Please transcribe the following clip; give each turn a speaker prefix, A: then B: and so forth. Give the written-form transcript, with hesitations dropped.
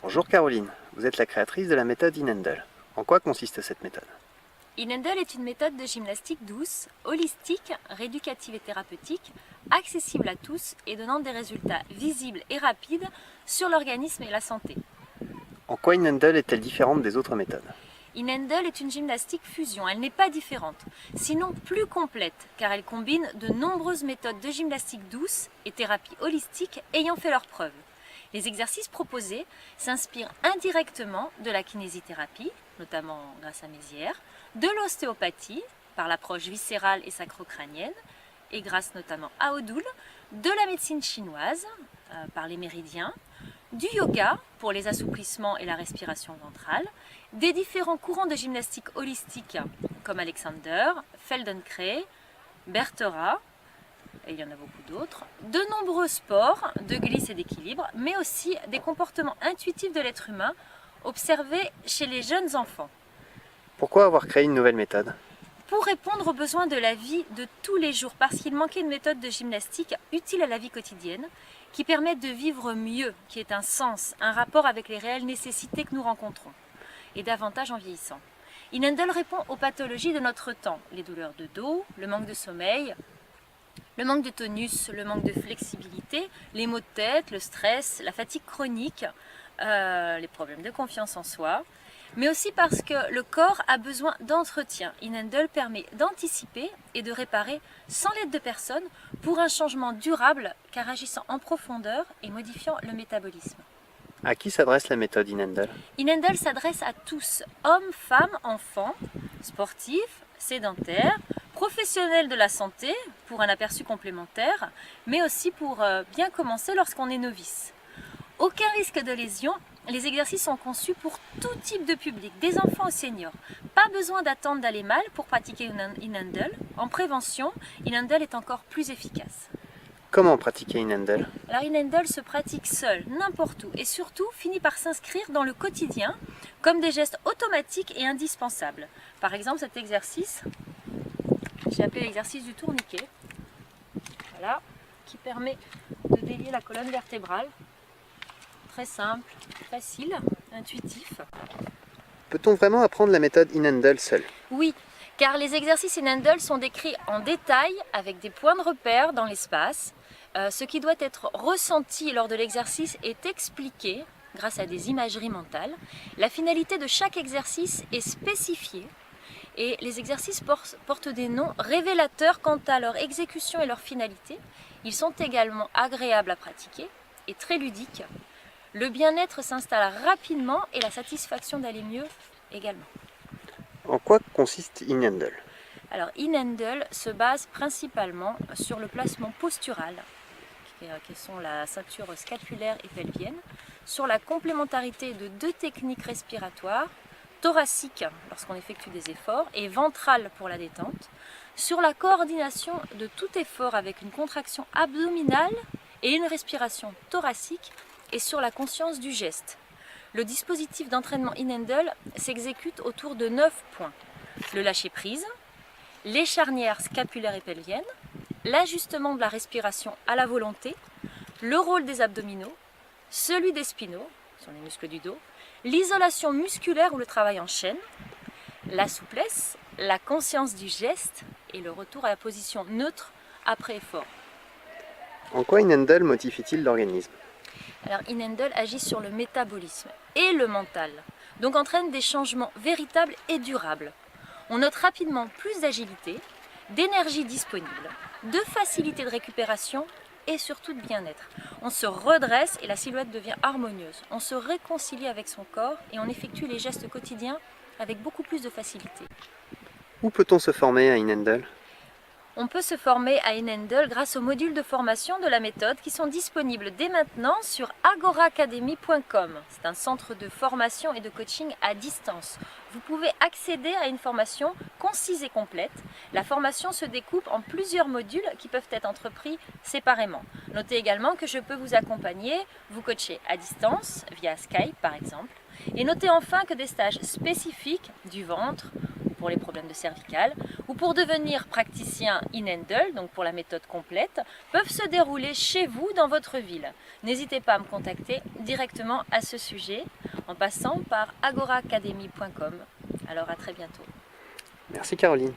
A: Bonjour Caroline, vous êtes la créatrice de la méthode Inhandel. En quoi consiste cette méthode?
B: Inhandel est une méthode de gymnastique douce, holistique, rééducative et thérapeutique, accessible à tous et donnant des résultats visibles et rapides sur l'organisme et la santé.
A: En quoi Inhandel est-elle différente des autres méthodes?
B: Inhandel est une gymnastique fusion, elle n'est pas différente, sinon plus complète, car elle combine de nombreuses méthodes de gymnastique douce et thérapie holistique ayant fait leurs preuves. Les exercices proposés s'inspirent indirectement de la kinésithérapie, notamment grâce à Mézières, de l'ostéopathie, par l'approche viscérale et sacro-crânienne, et grâce notamment à Odoul, de la médecine chinoise, par les méridiens, du yoga, pour les assouplissements et la respiration ventrale, des différents courants de gymnastique holistique, comme Alexander, Feldenkrais, Berthera, et il y en a beaucoup d'autres, de nombreux sports de glisse et d'équilibre, mais aussi des comportements intuitifs de l'être humain observés chez les jeunes enfants.
A: Pourquoi avoir créé une nouvelle méthode?
B: Pour répondre aux besoins de la vie de tous les jours, parce qu'il manquait une méthode de gymnastique utile à la vie quotidienne, qui permette de vivre mieux, qui ait un sens, un rapport avec les réelles nécessités que nous rencontrons, et davantage en vieillissant. Inhandel répond aux pathologies de notre temps, les douleurs de dos, le manque de sommeil, le manque de tonus, le manque de flexibilité, les maux de tête, le stress, la fatigue chronique, les problèmes de confiance en soi, mais aussi parce que le corps a besoin d'entretien. Inhandel permet d'anticiper et de réparer sans l'aide de personne pour un changement durable car agissant en profondeur et modifiant le métabolisme.
A: À qui s'adresse la méthode Inhandel?
B: Inhandel s'adresse à tous, hommes, femmes, enfants, sportifs, sédentaires, professionnels de la santé pour un aperçu complémentaire, mais aussi pour bien commencer lorsqu'on est novice. Aucun risque de lésion, les exercices sont conçus pour tout type de public, des enfants aux seniors. Pas besoin d'attendre d'aller mal pour pratiquer Inhandel. En prévention, Inhandel est encore plus efficace.
A: Comment pratiquer Inhandel?
B: Alors Inhandel se pratique seul, n'importe où, et surtout finit par s'inscrire dans le quotidien comme des gestes automatiques et indispensables. Par exemple, cet exercice, j'ai appelé l'exercice du tourniquet, voilà, qui permet de délier la colonne vertébrale. Très simple, facile, intuitif.
A: Peut-on vraiment apprendre la méthode Inhandel seul?
B: Oui, car les exercices Inhandel sont décrits en détail avec des points de repère dans l'espace. Ce qui doit être ressenti lors de l'exercice est expliqué grâce à des imageries mentales. La finalité de chaque exercice est spécifiée et les exercices portent des noms révélateurs quant à leur exécution et leur finalité. Ils sont également agréables à pratiquer et très ludiques. Le bien-être s'installe rapidement et la satisfaction d'aller mieux également.
A: En quoi consiste Inhandel?
B: Alors Inhandel se base principalement sur le placement postural, qui sont la ceinture scapulaire et pelvienne, sur la complémentarité de deux techniques respiratoires, thoracique lorsqu'on effectue des efforts et ventrale pour la détente, sur la coordination de tout effort avec une contraction abdominale et une respiration thoracique, et sur la conscience du geste. Le dispositif d'entraînement Inhandel s'exécute autour de 9 points. Le lâcher-prise, les charnières scapulaires et pelviennes, l'ajustement de la respiration à la volonté, le rôle des abdominaux, celui des spinaux, sur les muscles du dos, l'isolation musculaire ou le travail en chaîne, la souplesse, la conscience du geste et le retour à la position neutre après effort.
A: En quoi Inhandel modifie-t-il l'organisme?
B: Alors Inhandel agit sur le métabolisme et le mental, donc entraîne des changements véritables et durables. On note rapidement plus d'agilité, d'énergie disponible, de facilité de récupération et surtout de bien-être. On se redresse et la silhouette devient harmonieuse. On se réconcilie avec son corps et on effectue les gestes quotidiens avec beaucoup plus de facilité.
A: Où peut-on se former à Inhandel?
B: On peut se former à Inhandel grâce aux modules de formation de la méthode qui sont disponibles dès maintenant sur agoraacademy.com. C'est un centre de formation et de coaching à distance. Vous pouvez accéder à une formation concise et complète. La formation se découpe en plusieurs modules qui peuvent être entrepris séparément. Notez également que je peux vous accompagner, vous coacher à distance, via Skype par exemple. Et notez enfin que des stages spécifiques du ventre, pour pour les problèmes de cervicales, ou pour devenir praticien in-handle, donc pour la méthode complète, peuvent se dérouler chez vous dans votre ville. N'hésitez pas à me contacter directement à ce sujet en passant par agoraacademy.com. Alors à très bientôt.
A: Merci Caroline.